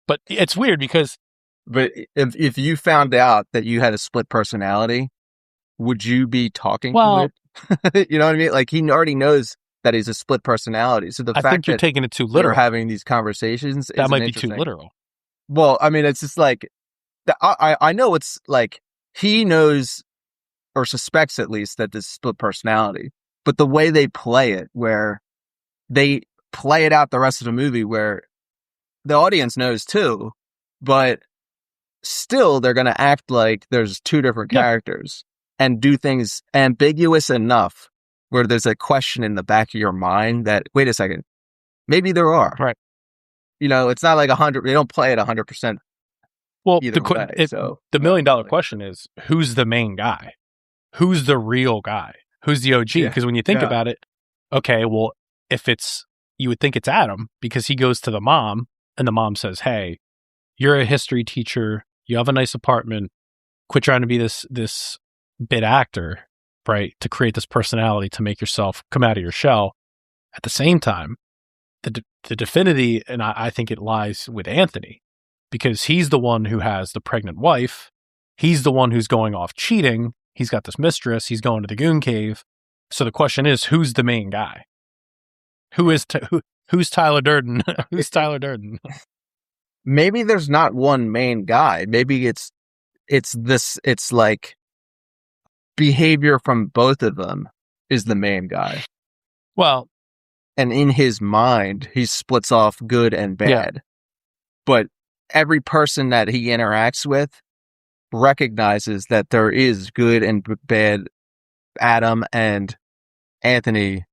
but it's weird because... But if you found out that you had a split personality, would you be talking to it? You know what I mean? Like, he already knows that he's a split personality. So I think you're taking it too literal. You're having these conversations. That might be too literal. Well, I mean, it's just like, I know it's like, he knows or suspects at least that this is split personality, but the way they play it, where they play it out the rest of the movie, where the audience knows too, but still they're going to act like there's two different characters and do things ambiguous enough where there's a question in the back of your mind that, wait a second, maybe there are. Right. It's not like 100. They don't play it 100%. Well, the $1 million question is, who's the main guy? Who's the real guy? Who's the OG? Because when you think about it, okay, well, if it's, you would think it's Adam because he goes to the mom and the mom says, hey, you're a history teacher. You have a nice apartment. Quit trying to be this bit actor, right? To create this personality to make yourself come out of your shell. At the same time, the divinity, and I think it lies with Anthony because he's the one who has the pregnant wife. He's the one who's going off cheating. He's got this mistress. He's going to the goon cave. So the question is, who's the main guy? Who's Tyler Durden? Who's Tyler Durden? Maybe there's not one main guy. Maybe it's like behavior from both of them is the main guy. Well, and in his mind, he splits off good and bad. Yeah. But every person that he interacts with recognizes that there is good and bad Adam and Anthony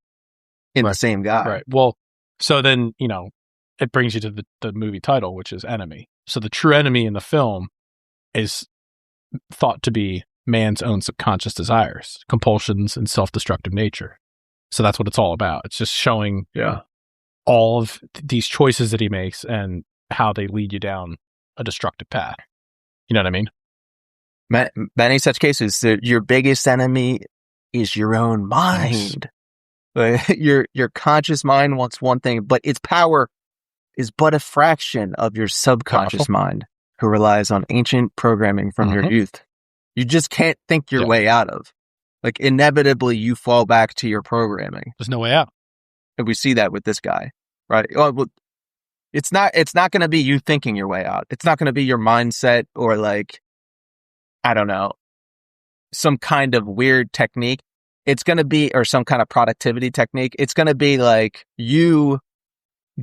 in the same guy. Right. Well, so then, it brings you to the movie title, which is Enemy. So the true enemy in the film is thought to be man's own subconscious desires, compulsions, and self-destructive nature. So that's what it's all about. It's just showing all of these choices that he makes and how they lead you down a destructive path. You know what I mean? Many such cases, your biggest enemy is your own mind. Your conscious mind wants one thing, but its power is but a fraction of your subconscious mind, who relies on ancient programming from your youth. You just can't think your way out of. Like, inevitably, you fall back to your programming. There's no way out. And we see that with this guy, right? Well, it's not going to be you thinking your way out. It's not going to be your mindset or, like, I don't know, some kind of weird technique. It's going to be, or some kind of productivity technique. It's going to be like you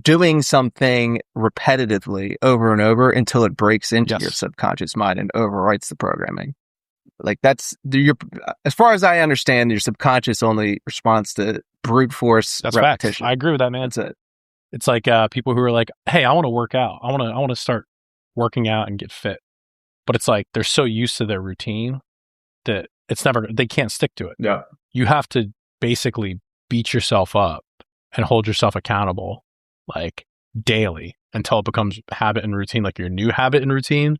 doing something repetitively over and over until it breaks into your subconscious mind and overwrites the programming. Like, that's as far as I understand, your subconscious only responds to brute force repetition. Facts. I agree with that, man. That's it. It's like people who are like, "Hey, I want to work out. I want to start working out and get fit," but it's like they're so used to their routine that they can't stick to it. Yeah, you have to basically beat yourself up and hold yourself accountable, like daily, until it becomes habit and routine, like your new habit and routine.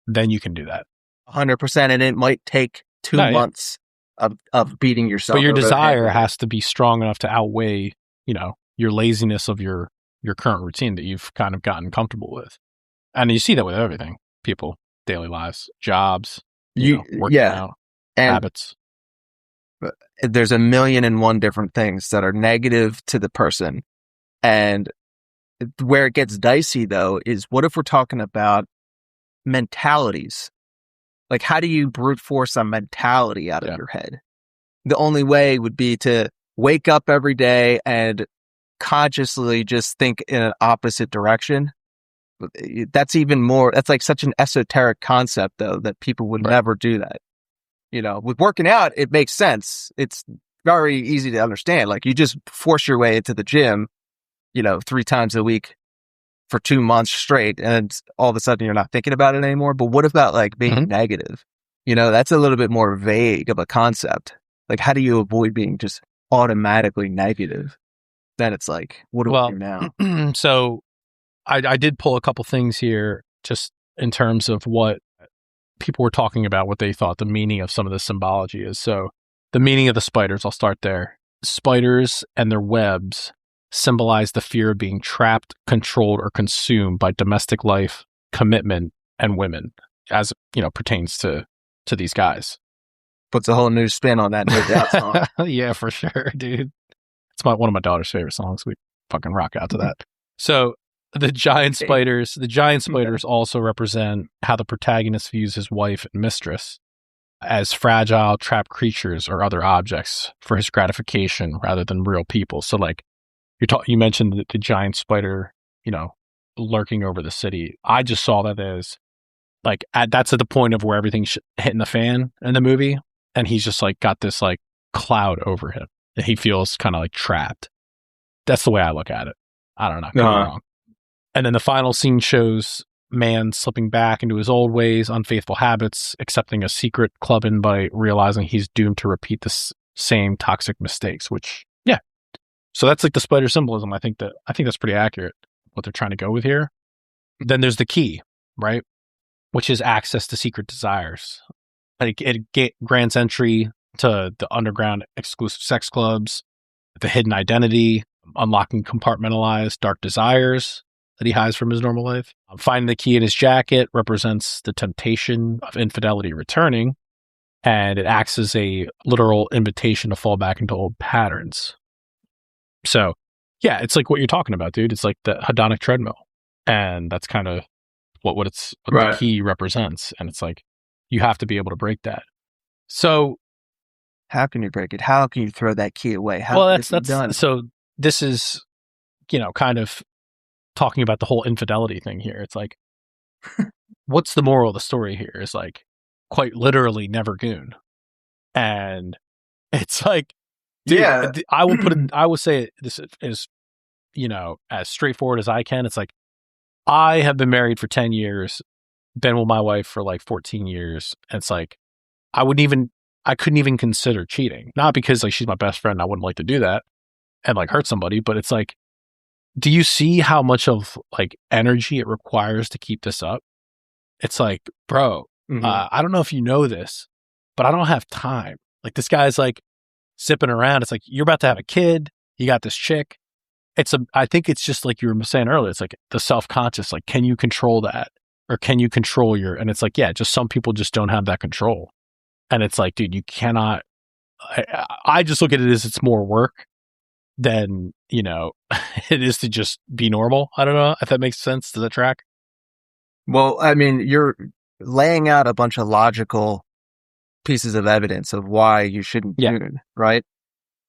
Then you can do that. 100%, and it might take 2 months of beating yourself. But your desire has to be strong enough to outweigh, your laziness of your current routine that you've kind of gotten comfortable with. And you see that with everything. People, daily lives, jobs, working out, habits. There's 1,000,001 different things that are negative to the person. And where it gets dicey, though, is what if we're talking about mentalities? Like, how do you brute force a mentality out of your head? The only way would be to wake up every day and consciously just think in an opposite direction. That's like such an esoteric concept, though, that people would never do that. With working out, it makes sense. It's very easy to understand. Like, you just force your way into the gym, 3 times a week for 2 months straight, and all of a sudden you're not thinking about it anymore. But what about, like, being negative? That's a little bit more vague of a concept. Like, how do you avoid being just automatically negative? Then it's like, what do we do now? So I did pull a couple things here just in terms of what people were talking about, what they thought the meaning of some of the symbology is. So the meaning of the spiders, I'll start there. Spiders and their webs symbolize the fear of being trapped, controlled, or consumed by domestic life, commitment, and women, as pertains to these guys. Puts a whole new spin on that No Doubt song. Yeah, for sure, dude. It's one of my daughter's favorite songs. We fucking rock out to that. So the giant spiders also represent how the protagonist views his wife and mistress as fragile, trapped creatures or other objects for his gratification rather than real people. So, like, you mentioned the giant spider, lurking over the city. I just saw that as like that's at the point of where everything's hitting the fan in the movie, and he's just like got this like cloud over him, and he feels kind of like trapped. That's the way I look at it. I don't know. Could be wrong. And then the final scene shows man slipping back into his old ways, unfaithful habits, accepting a secret club invite, realizing he's doomed to repeat the same toxic mistakes. Which, So that's like the spider symbolism. I think that's pretty accurate, what they're trying to go with here. Then there's the key, right? Which is access to secret desires. Like it grants entry to the underground exclusive sex clubs, the hidden identity, unlocking compartmentalized dark desires that he hides from his normal life. Finding the key in his jacket represents the temptation of infidelity returning, and it acts as a literal invitation to fall back into old patterns. So, yeah, it's like what you're talking about, dude. It's like the hedonic treadmill, and that's kind of what the key represents. And it's like you have to be able to break that. So, how can you break it? How can you throw that key away? How that's done? So this is, kind of talking about the whole infidelity thing here. It's like, what's the moral of the story here? Is like quite literally never goon, and it's like, dude, yeah. I will say this is, as straightforward as I can. It's like, I have been married for 10 years, been with my wife for like 14 years. And it's like, I couldn't even consider cheating. Not because like she's my best friend, I wouldn't like to do that and like hurt somebody, but it's like, do you see how much of like energy it requires to keep this up? It's like, bro, I don't know if you know this, but I don't have time. Like this guy's like zipping around. It's like, you're about to have a kid. You got this chick. I think it's just like you were saying earlier. It's like the self-conscious, like, can you control that? Or can you control and it's like, yeah, just some people just don't have that control. And it's like, dude, you cannot, I just look at it as it's more work than, it is to just be normal. I don't know if that makes sense. Does that track? Well, I mean, you're laying out a bunch of logical pieces of evidence of why you shouldn't goon, right?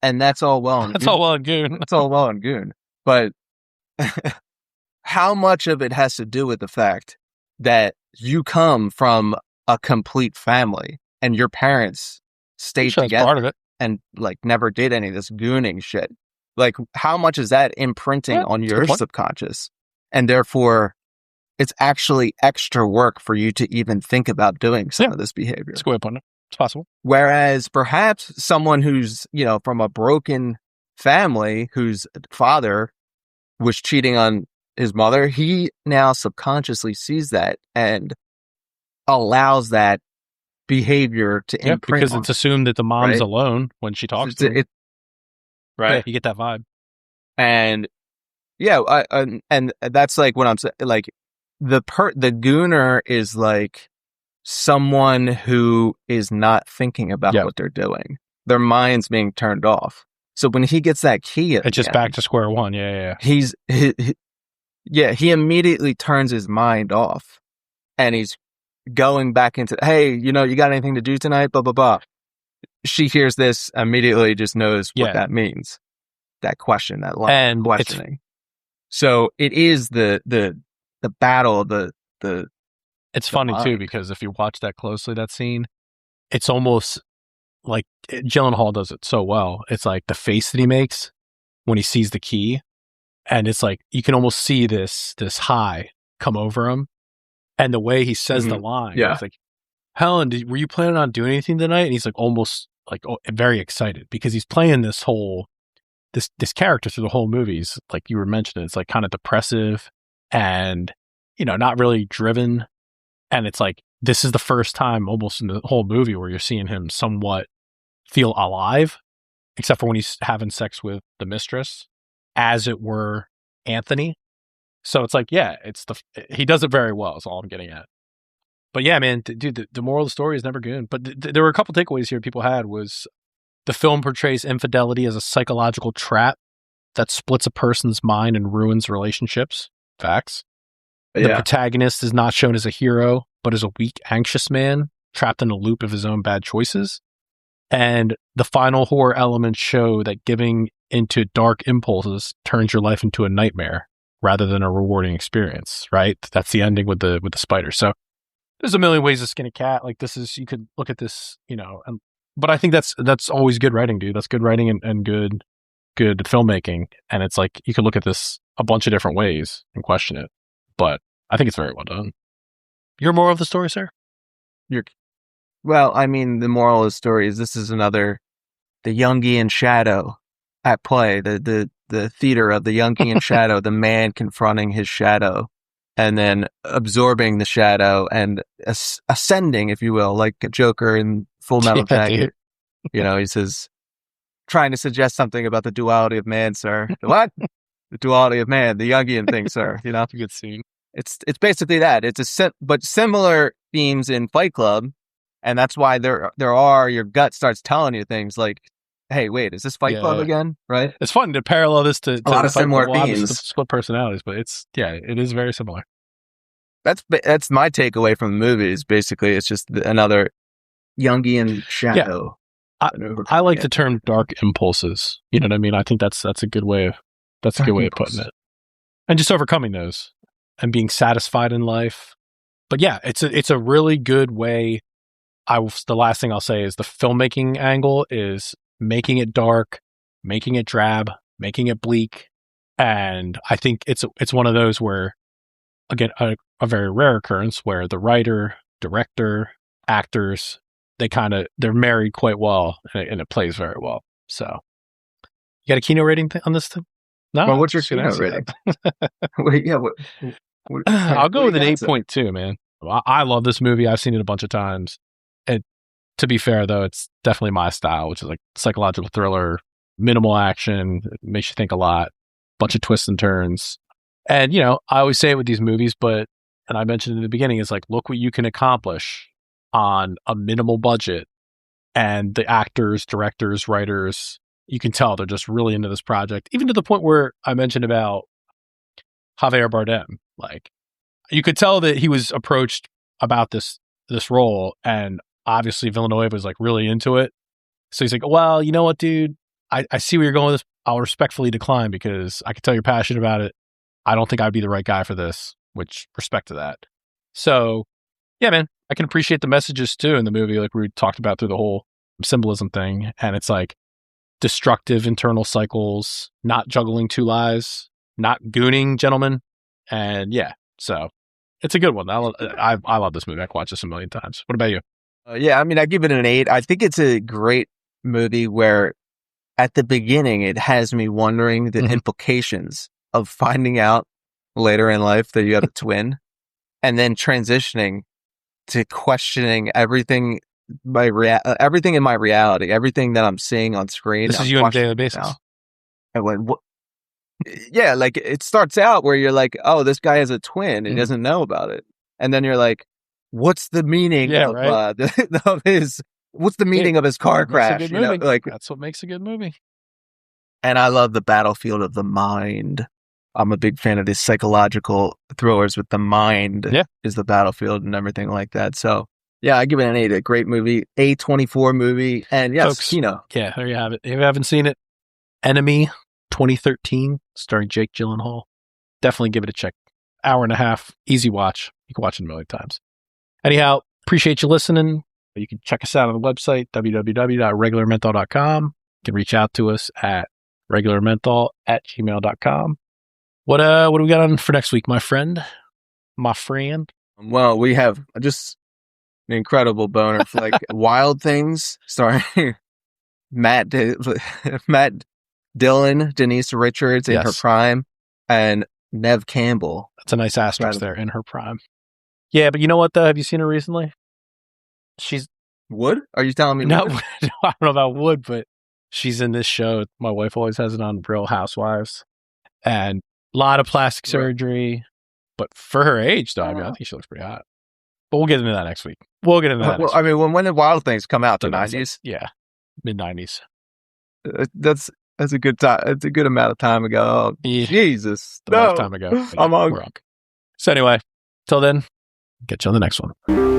And that's all well and all well and goon. That's all well and goon. But how much of it has to do with the fact that you come from a complete family and your parents stayed together part of it. And like never did any of this gooning shit? Like, how much is that imprinting on your subconscious? And therefore, it's actually extra work for you to even think about doing some of this behavior. That's a good way of putting it. It's possible. Whereas perhaps someone who's, from a broken family, whose father was cheating on his mother, he now subconsciously sees that and allows that behavior to imprint because it's assumed that the mom's alone when she talks to him. Right. Yeah, you get that vibe. And and that's like what I'm saying. Like the gooner is like someone who is not thinking about what they're doing. Their mind's being turned off. So when he gets that key, it's just back to square one. Yeah. He immediately turns his mind off, and he's going back into, hey, you got anything to do tonight? Blah blah blah. She hears this, immediately just knows what that means. That question, that line and questioning. So it is the battle, It's funny too, because if you watch that closely, that scene, it's almost like Gyllenhaal does it so well. It's like the face that he makes when he sees the key, and it's like you can almost see this high come over him, and the way he says the line. It's like, Helen, were you planning on doing anything tonight? And he's like almost like very excited because he's playing this whole this character through the whole movies. Like you were mentioning, it's like kind of depressive and not really driven. And it's like, this is the first time almost in the whole movie where you're seeing him somewhat feel alive, except for when he's having sex with the mistress, as it were Anthony. So it's like, he does it very well is all I'm getting at. But yeah, man, dude, the moral of the story is never good. But there were a couple takeaways here people had was the film portrays infidelity as a psychological trap that splits a person's mind and ruins relationships. Facts. The protagonist is not shown as a hero, but as a weak, anxious man trapped in a loop of his own bad choices. And the final horror elements show that giving into dark impulses turns your life into a nightmare rather than a rewarding experience, right? That's the ending with the spider. So there's a million ways to skin a cat. Like you could look at this, but I think that's always good writing, dude. That's good writing and good filmmaking. And it's like, you could look at this a bunch of different ways and question it, but I think it's very well done. Your moral of the story, sir? Well, I mean, the moral of the story is this is the Jungian shadow at play. The the theater of the Jungian shadow, the man confronting his shadow and then absorbing the shadow and ascending, if you will, like a Joker in Full Metal Jacket. Dude. He says, trying to suggest something about the duality of man, sir. What? The duality of man, the Jungian thing, sir. It's a good scene. It's basically that. But similar themes in Fight Club, and that's why there are, your gut starts telling you things like, hey, wait, is this Fight Club again? Right? It's fun to parallel this to a lot of similar themes. Split personalities, but it is very similar. That's my takeaway from the movie. Is basically it's just another Jungian shadow. Yeah. I like the term dark impulses. You know what I mean? I think that's a good way of putting it, and just overcoming those and being satisfied in life. But yeah, it's a really good way. The last thing I'll say is the filmmaking angle is making it dark, making it drab, making it bleak. And I think it's one of those where, again, a very rare occurrence where the writer, director, actors, they're married quite well and it plays very well. So you got a Kino rating on this thing? No? Well, what's your Kino rating? I'll go with an 8.2, man. I love this movie. I've seen it a bunch of times. And to be fair, though, it's definitely my style, which is like psychological thriller, minimal action, it makes you think a lot, bunch of twists and turns. And, I always say it with these movies, and I mentioned in the beginning, is like, look what you can accomplish on a minimal budget. And the actors, directors, writers, you can tell they're just really into this project, even to the point where I mentioned about Javier Bardem. Like, you could tell that he was approached about this role, and obviously Villeneuve was like really into it. So he's like, well, you know what, dude? I see where you're going with this. I'll respectfully decline because I can tell you're passionate about it. I don't think I'd be the right guy for this, which respect to that. So yeah, man, I can appreciate the messages too in the movie, like we talked about through the whole symbolism thing. And it's like destructive internal cycles, not juggling two lives, not gooning, gentlemen. And yeah, so it's a good one. I love this movie. I can watch this a million times. What about you? Yeah, I mean, I give it an 8. I think it's a great movie where at the beginning, it has me wondering the implications of finding out later in life that you have a twin and then transitioning to questioning everything everything in my reality, everything that I'm seeing on screen. This is you on a daily basis. I went, what? Yeah, like it starts out where you're like, oh, this guy has a twin and he doesn't know about it. And then you're like, what's the meaning of his, what's the meaning of his car crash? Like, that's what makes a good movie. And I love the battlefield of the mind. I'm a big fan of these psychological thrillers with the mind is the battlefield and everything like that. So yeah, I give it an 8. A great movie, A24 movie. And yes, folks, Kino. Yeah, there you have it. If you haven't seen it, Enemy 2013, starring Jake Gyllenhaal. Definitely give it a check. Hour and a half, easy watch. You can watch it a million times. Anyhow, appreciate you listening. You can check us out on the website, www.regularmenthol.com. You can reach out to us at regularmenthol@gmail.com. What do we got on for next week, my friend? Well, we have just an incredible boner for like Wild Things, starring Matt Dillon, Denise Richards in her prime, and Neve Campbell. That's a nice asterisk there, in her prime. Yeah, but you know what, though? Have you seen her recently? She's... Wood? Are you telling me? No, I don't know about Wood, but she's in this show. My wife always has it on, Real Housewives. And a lot of plastic surgery. But for her age, though, I mean, I think she looks pretty hot. But we'll get into that next week. Well, I mean, when did Wild Things come out? The 90s? Yeah, mid-90s. That's a good time. It's a good amount of time ago. Oh, yeah. Jesus. A long time ago. I'm hungry. So anyway, till then, get you on the next one.